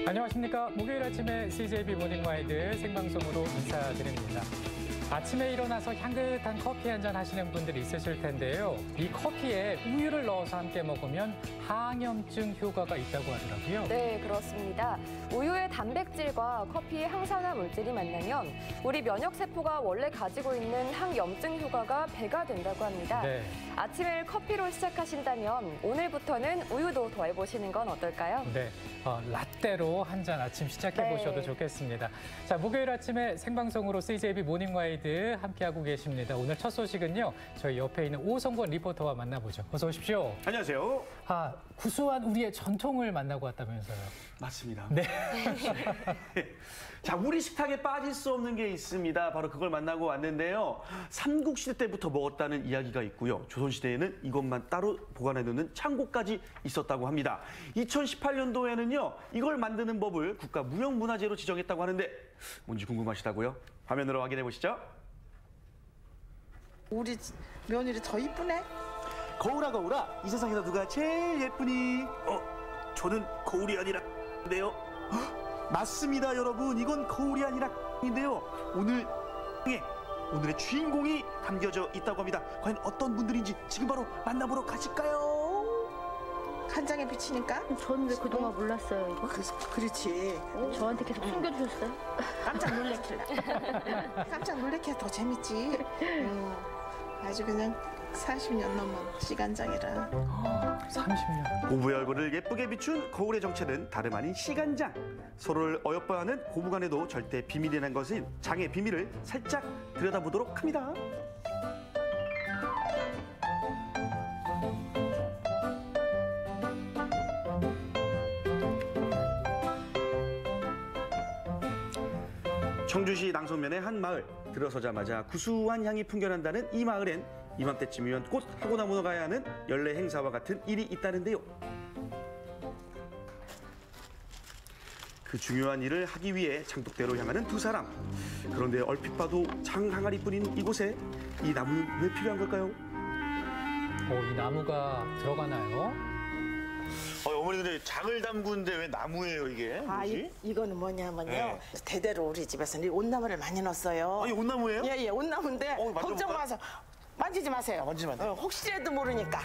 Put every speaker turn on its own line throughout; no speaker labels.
안녕하십니까. 목요일 아침에 CJB 모닝와이드 생방송으로 인사드립니다. 아침에 일어나서 향긋한 커피 한잔 하시는 분들이 있으실 텐데요. 이 커피에 우유를 넣어서 함께 먹으면 항염증 효과가 있다고 하더라고요.
네, 그렇습니다. 우유의 단백질과 커피의 항산화 물질이 만나면 우리 면역세포가 원래 가지고 있는 항염증 효과가 배가 된다고 합니다.
네.
아침을 커피로 시작하신다면 오늘부터는 우유도 더해보시는 건 어떨까요?
네. 라떼로 한 잔 아침 시작해보셔도
네.
좋겠습니다. 자, 목요일 아침에 생방송으로 CJB 모닝와이드 함께하고 계십니다. 오늘 첫 소식은요. 저희 옆에 있는 오성권 리포터와 만나보죠. 어서 오십시오.
안녕하세요.
구수한 우리의 전통을 만나고 왔다면서요.
맞습니다.
네.
자, 우리 식탁에 빠질 수 없는 게 있습니다. 바로 그걸 만나고 왔는데요. 삼국시대 때부터 먹었다는 이야기가 있고요. 조선시대에는 이것만 따로 보관해두는 창고까지 있었다고 합니다. 2018년도에는요. 이걸 만드는 법을 국가무형문화재로 지정했다고 하는데 뭔지 궁금하시다고요? 화면으로 확인해 보시죠.
우리 며느리 더 이쁘네?
거울아 거울아, 이 세상에서 누가 제일 예쁘니? 저는 거울이 아니라 인데요. 맞습니다, 여러분. 이건 거울이 아니라 인데요. 오늘의 주인공이 담겨져 있다고 합니다. 과연 어떤 분들인지 지금 바로 만나보러 가실까요?
한 장에 비치니까?
저는 왜 그동안 몰랐어요, 이거?
그렇지.
저한테 계속 숨겨주셨어요?
깜짝 놀래킬라. 깜짝 놀래켜 더 재밌지. 아주 그냥 40년 넘은 시간장이라.
30년.
고부의 얼굴을 예쁘게 비춘 거울의 정체는 다름 아닌 시간장. 서로를 어여뻐하는 고부간에도 절대 비밀이라는 것은 장의 비밀을 살짝 들여다보도록 합니다. 청주시 낭송면의 한 마을. 들어서자마자 구수한 향이 풍겨난다는 이 마을엔 이맘때쯤이면 꼭 하고 나무로 가야 하는 연례 행사와 같은 일이 있다는데요. 그 중요한 일을 하기 위해 장독대로 향하는 두 사람. 그런데 얼핏 봐도 장 항아리뿐인 이곳에 이 나무는 왜 필요한 걸까요?
이 나무가 들어가나요?
어머니 근데 장을 담그는데 왜 나무예요 이게?
이거는 뭐냐면요.
네.
대대로 우리 집에서는 이 온나무를 많이 넣었어요.
아니 옷나무예요?
예, 온나무인데
만져볼까?
걱정 마세요. 만지지 마세요.
만지면 안 돼요?
혹시라도 모르니까.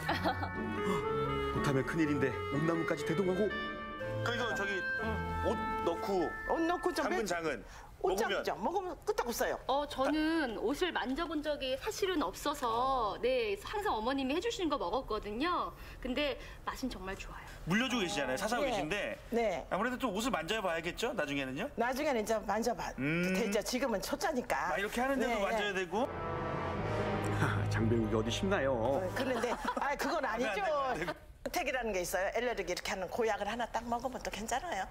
못하면 큰일인데 온나무까지 대동하고.
그러니까 저기 옷 넣고
옷 넣고 좀
담근 장은
옷장이죠. 먹으면 끄떡없어요.
저는 옷을 만져본 적이 사실은 없어서 항상 어머님이 해주시는 거 먹었거든요. 근데 맛은 정말 좋아요.
물려주고 계시잖아요. 사사고
네.
계신데
네.
아무래도 좀 옷을 만져봐야겠죠? 나중에는요?
나중에는 이제 만져봐. 되죠. 지금은 초짜니까.
이렇게 하는데도
네,
만져야 되고
장배우기 어디 쉽나요?
그런데 그건 아니죠.
안 돼.
택이라는 게 있어요. 엘레르기 이렇게 하는 고약을 하나 딱 먹으면 또 괜찮아요.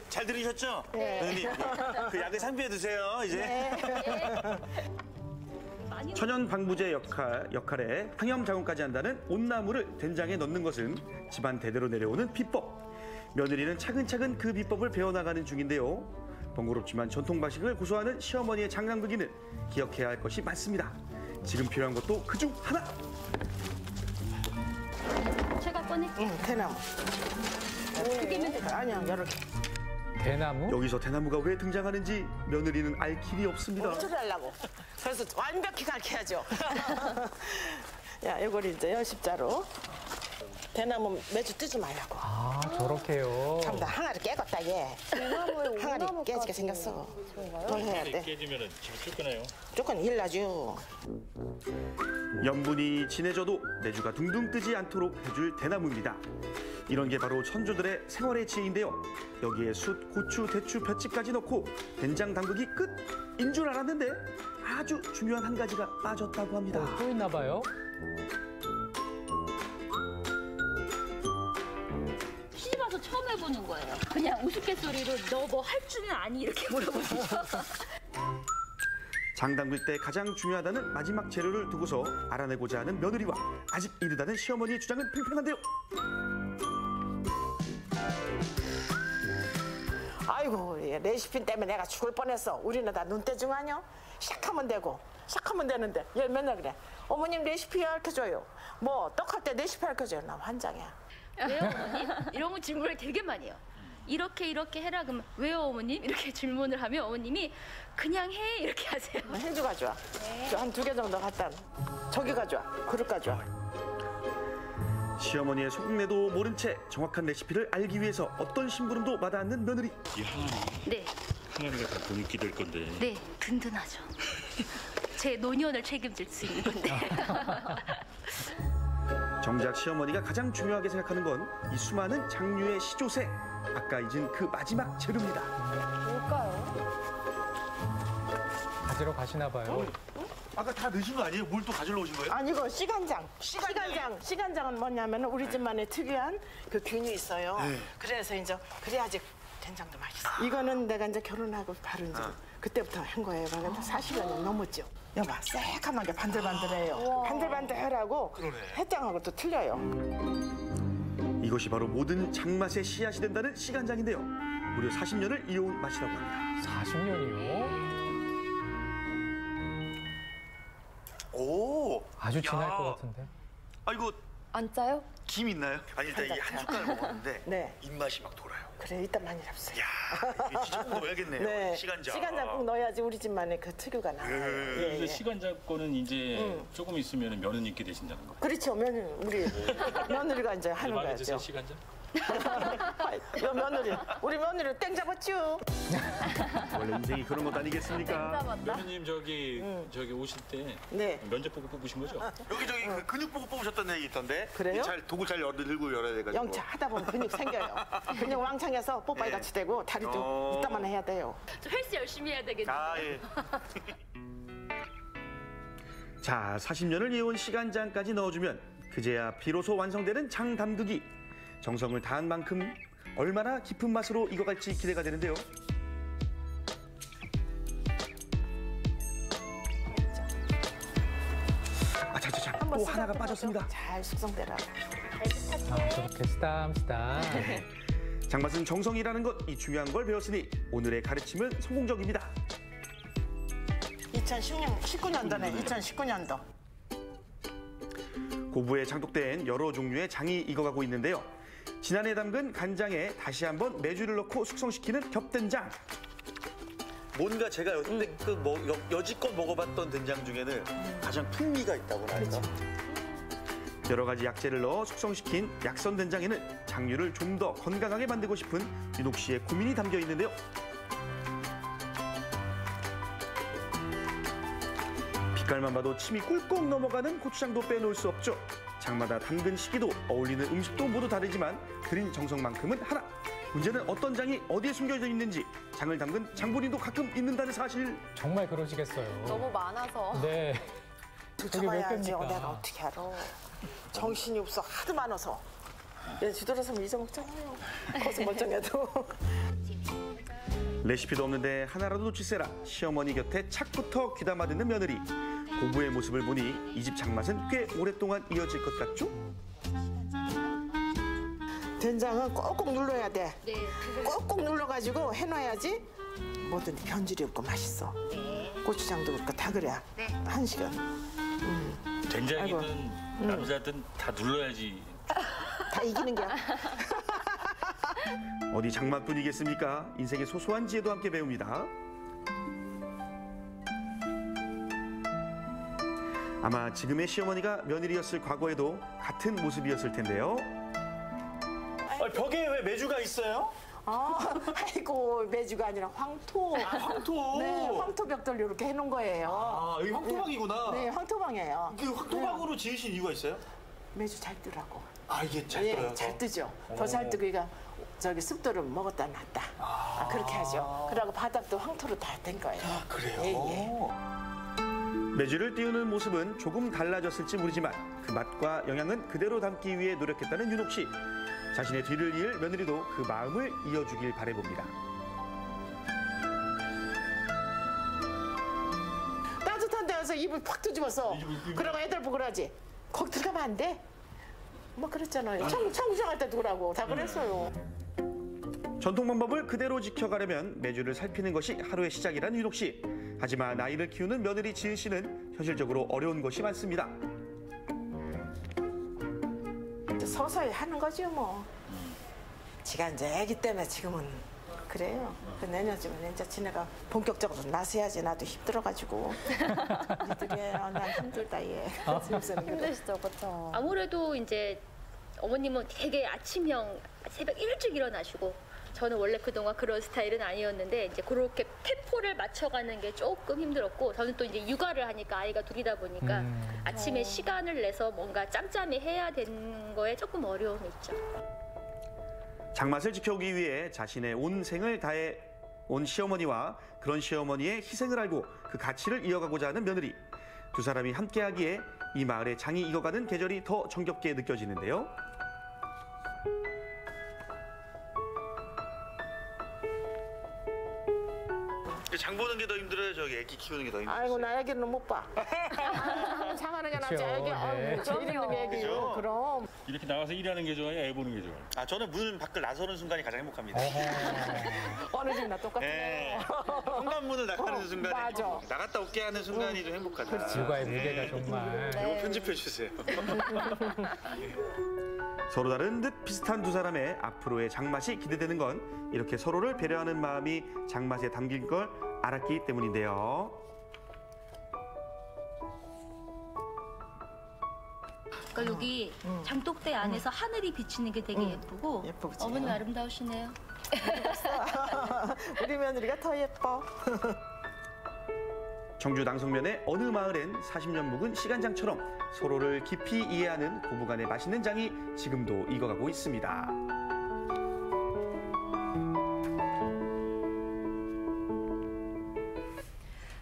잘 들으셨죠?
네.
선생님 그 약을 상비해 두세요 이제.
천연 방부제 역할에 항염 작용까지 한다는 온나무를 된장에 넣는 것은 집안 대대로 내려오는 비법. 며느리는 차근차근 그 비법을 배워나가는 중인데요. 번거롭지만 전통 방식을 고수하는 시어머니의 장담그기는 기억해야 할 것이 많습니다. 지금 필요한 것도 그중 하나.
제가 꺼낼게요.
대나무.
튀기면 돼요.
아니야, 여러 개.
대나무?
여기서 대나무가 왜 등장하는지 며느리는 알 길이 없습니다.
어떻게 하려고? 그래서 완벽히 가르쳐야죠. 야, 이걸 이제요, 십자로. 대나무 매주 뜨지 말라고.
저렇게요.
전부 다 항아리 깨겠다, 얘.
대나무에
항아리
온나무까지
깨지게 생겼어. 뭘 해야 돼?
깨지면은 집이 쫓겨나요.
조금 일나죠.
염분이 진해져도 내주가 둥둥 뜨지 않도록 해줄 대나무입니다. 이런 게 바로 천주들의 생활의 지혜인데요. 여기에 숯, 고추, 대추, 볏짚까지 넣고 된장 담그기 끝인 줄 알았는데 아주 중요한 한 가지가 빠졌다고 합니다.
또 있나 봐요.
시집 와서 처음 해보는 거예요. 그냥 우스갯소리로 너 뭐 할 줄은 아니 이렇게 물어보시죠.
장 담글 때 가장 중요하다는 마지막 재료를 두고서 알아내고자 하는 며느리와 아직 이르다는 시어머니의 주장은 팽팽한데요.
아이고, 레시피 때문에 내가 죽을 뻔했어. 우리는 다 눈대중 아니야? 시작하면 되고, 시작하면 되는데. 얘 맨날 그래. 어머님 레시피 알려줘요. 뭐 떡할 때 레시피 알려줘요. 나 환장이야.
왜요, 어머니? 이런 거 질문을 되게 많이 해요. 이렇게 해라. 그러면 왜요 어머님? 이렇게 질문을 하면 어머님이 그냥 해 이렇게 하세요.
행주 가져와. 한 2개 정도 갖다. 저기 가져와. 그릇 가져와.
시어머니의 속내도 모른 채 정확한 레시피를 알기 위해서 어떤 심부름도 마다 않는 며느리.
이 항아리.
네,
항아리가 다 돈있게 될 건데.
네, 든든하죠. 제 노년을 책임질 수 있는 건데.
정작 시어머니가 가장 중요하게 생각하는 건 이 수많은 장류의 시조새. 아까 잊은 그 마지막 재료입니다.
뭘까요?
가지러 가시나 봐요.
아까 다 넣으신 거 아니에요? 물 또 가지러 오신 거예요?
아니 이거 시간장. 시간장은 뭐냐면 우리 집만의 특이한 그 균이 있어요. 그래서 이제 그래야지 된장도 맛있어. 이거는 내가 이제 결혼하고 바로 이제 그때부터 한 거예요. 그러니까 40년이 넘었죠. 여봐, 새카맣게 반들반들해요. 반들반들하고 햇장하고 또 틀려요.
이것이 바로 모든 장맛의 씨앗이 된다는 시간장인데요. 무려 40년을 이어온 맛이라고 합니다.
40년이요?
오.
아주 진할
야.
것 같은데.
아 이거
안 짜요?
김 있나요? 아니 일단 이 한 숟갈 먹었는데
네.
입맛이 막 돌아요.
그래, 이따 많이 잡수요.
야, 이거 진짜 꼭 넣어야겠네요.
네.
시간장.
꼭 넣어야지 우리 집만의 그 특유가 나와요. 예,
근데
예.
시간장 거는 이제 조금 있으면 며느님께 되신다는 거예요.
그렇죠. 우리 며느리가 이제 하는
마음에
거죠.
드세요, 시간장?
요 우리 며느리 땡 잡았죠.
원래 인생이 그런 것 아니겠습니까?
며느님 저기 오실 때
네.
면접 보고 뽑으신 거죠?
여기저기 그 근육 보고 뽑으셨던 얘기 있던데.
그래요?
도구 잘 들고 열어야 돼가지고.
영차 하다 보면 근육 생겨요. 근육 왕창해서 뽀빠이 같이 되고 다리도 이따만 해야 돼요.
저 헬스 열심히 해야 되겠네요.
아 예.
자, 40년을 이어온 시간장까지 넣어주면 그제야 비로소 완성되는 장 담그기. 정성을 다한 만큼 얼마나 깊은 맛으로 익어갈지 기대가 되는데요. 자, 또 하나가 빠졌습니다.
잘 숙성되라.
아, 저렇게 쓰담쓰담.
장맛은 정성이라는 것, 이 중요한 걸 배웠으니 오늘의 가르침은 성공적입니다.
2019년도네. 2019년도.
고부에 장독된 여러 종류의 장이 익어가고 있는데요. 지난해 담근 간장에 다시 한번 메주를 넣고 숙성시키는 겹된장.
뭔가 제가 여지껏 먹어봤던 된장 중에는 가장 풍미가 있다고 할까?
여러 가지 약재를 넣어 숙성시킨 약선 된장에는 장류를 좀 더 건강하게 만들고 싶은 윤옥 씨의 고민이 담겨 있는데요. 빛깔만 봐도 침이 꿀꺽 넘어가는 고추장도 빼놓을 수 없죠. 장마다 담근 시기도 어울리는 음식도 모두 다르지만 들인 정성만큼은 하나. 문제는 어떤 장이 어디에 숨겨져 있는지, 장을 담근 장본인도 가끔 있는다는 사실.
정말 그러시겠어요.
너무 많아서.
네. 저게 몇
봐야지.
개입니까?
내가 어떻게 알아. 정신이 없어. 하도 많아서. 얘 뒤돌아서면 잊어먹잖아요. 거기서 멀쩡해도.
레시피도 없는데 하나라도 놓치세라. 시어머니 곁에 착부터 귀담아 듣는 며느리. 고부의 모습을 보니 이 집 장맛은 꽤 오랫동안 이어질 것 같죠?
된장은 꼭꼭 눌러야 돼.
네.
꼭꼭 눌러가지고 해놔야지 뭐든지 변질이 없고 맛있어. 고추장도 그렇고 다 그래. 한 시간.
된장이든 남자든 다 눌러야지.
다 이기는 게야.
어디 장맛뿐이겠습니까? 인생의 소소한 지혜도 함께 배웁니다. 아마 지금의 시어머니가 며느리였을 과거에도 같은 모습이었을 텐데요.
벽에 왜 메주가 있어요?
아이고 메주가 아니라 황토.
황토.
네, 황토벽돌 이렇게 해놓은 거예요.
아, 여기 황토방이구나.
네, 황토방이에요.
그 황토방으로 지으신 이유가 있어요?
메주 잘 뜨라고.
아, 이게 잘
예,
떠요.
잘 뜨죠. 더 잘 뜨고 이거 저기 습도를 먹었다 놨다. 그렇게 하죠. 그러고 바닥도 황토로 다 된 거예요.
아, 그래요?
예, 예.
메주를 띄우는 모습은 조금 달라졌을지 모르지만 그 맛과 영양은 그대로 담기 위해 노력했다는 윤옥 씨. 자신의 뒤를 이을 며느리도 그 마음을 이어주길 바라봅니다.
따뜻한 데서 입을 팍 뒤집어서 그러고 애들 보고 그러지. 거기 들어가면 안 돼. 뭐 그랬잖아요. 청소할 때도 그러고 다 그랬어요.
전통 방법을 그대로 지켜가려면 메주를 살피는 것이 하루의 시작이란 윤옥 씨. 하지만 아이를 키우는 며느리 지은 씨는 현실적으로 어려운 것이 많습니다.
서서히 하는 거죠 뭐. 지가 이제 애기 때문에 지금은 그래요. 그 내년쯤에 이제 지네가 본격적으로 나서야지. 나도 힘들어가지고. 니들이 난 힘들다 얘.
힘드시죠, 그렇죠?
아무래도 이제 어머님은 되게 아침형 새벽 일찍 일어나시고 저는 원래 그동안 그런 스타일은 아니었는데 이제 그렇게 템포를 맞춰가는 게 조금 힘들었고 저는 또 이제 육아를 하니까 아이가 둘이다 보니까 아침에 시간을 내서 뭔가 짬짬이 해야 되는 거에 조금 어려움이 있죠.
장맛을 지켜오기 위해 자신의 온 생을 다해 온 시어머니와 그런 시어머니의 희생을 알고 그 가치를 이어가고자 하는 며느리. 두 사람이 함께하기에 이 마을의 장이 익어가는 계절이 더 정겹게 느껴지는데요.
장 보는 게 더 힘들어요. 저기 애기 키우는 게 더 힘들어요.
아이고 나 애기는 못 봐. 장하는 게 낫지.
그쵸,
애기.
네.
아이고 제일 있는 게 애기요.
그죠?
그럼.
이렇게 나가서 일하는 게 좋아요? 애 보는 게 좋아요?
아, 저는 문 밖을 나서는 순간이 가장 행복합니다.
어느 집이나 똑같네.
네. 현관문을 나가는 순간이
맞아.
나갔다 올게 하는 순간이 좀 행복하다.
육아의 무게가 정말.
이거 편집해 주세요.
서로 다른 듯 비슷한 두 사람의 앞으로의 장맛이 기대되는 건 이렇게 서로를 배려하는 마음이 장맛에 담긴 걸 알았기 때문인데요.
그러니까 여기 장독대 안에서 하늘이 비치는 게 되게 예쁘고
예쁘지.
어머님 아름다우시네요.
우리 며느리가 더 예뻐.
청주 낭성면의 어느 마을엔 40년 묵은 시간장처럼 서로를 깊이 이해하는 고부간의 맛있는 장이 지금도 익어가고 있습니다.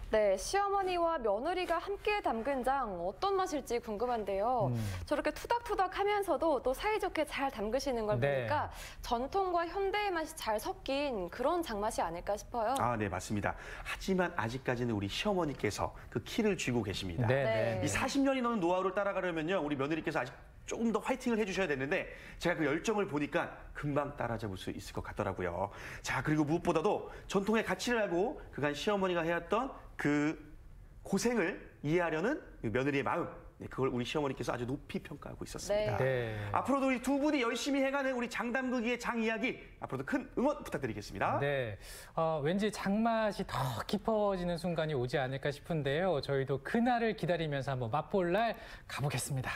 네, 시어머니와 며느리가 함께 담근 장 어떤 맛일지 궁금한데요. 저렇게 투닥투닥 하면서도 또 사이좋게 잘 담그시는 걸
네.
보니까 전통과 현대의 맛이 잘 섞인 그런 장맛이 아닐까 싶어요.
아, 네, 맞습니다. 하지만 아직까지는 우리 시어머니께서 그 키를 쥐고 계십니다.
네.
이 40년이 넘는 노하우를 따라가려면요, 우리 며느리께서 아직 조금 더 화이팅을 해주셔야 되는데 제가 그 열정을 보니까 금방 따라잡을 수 있을 것 같더라고요. 자, 그리고 무엇보다도 전통의 가치를 알고 그간 시어머니가 해왔던 그 고생을 이해하려는 그 며느리의 마음, 네, 그걸 우리 시어머니께서 아주 높이 평가하고 있었습니다.
네.
앞으로도 우리 두 분이 열심히 해가는 우리 장담그기의 장 이야기 앞으로도 큰 응원 부탁드리겠습니다.
네, 왠지 장맛이 더 깊어지는 순간이 오지 않을까 싶은데요. 저희도 그날을 기다리면서 한번 맛볼 날 가보겠습니다.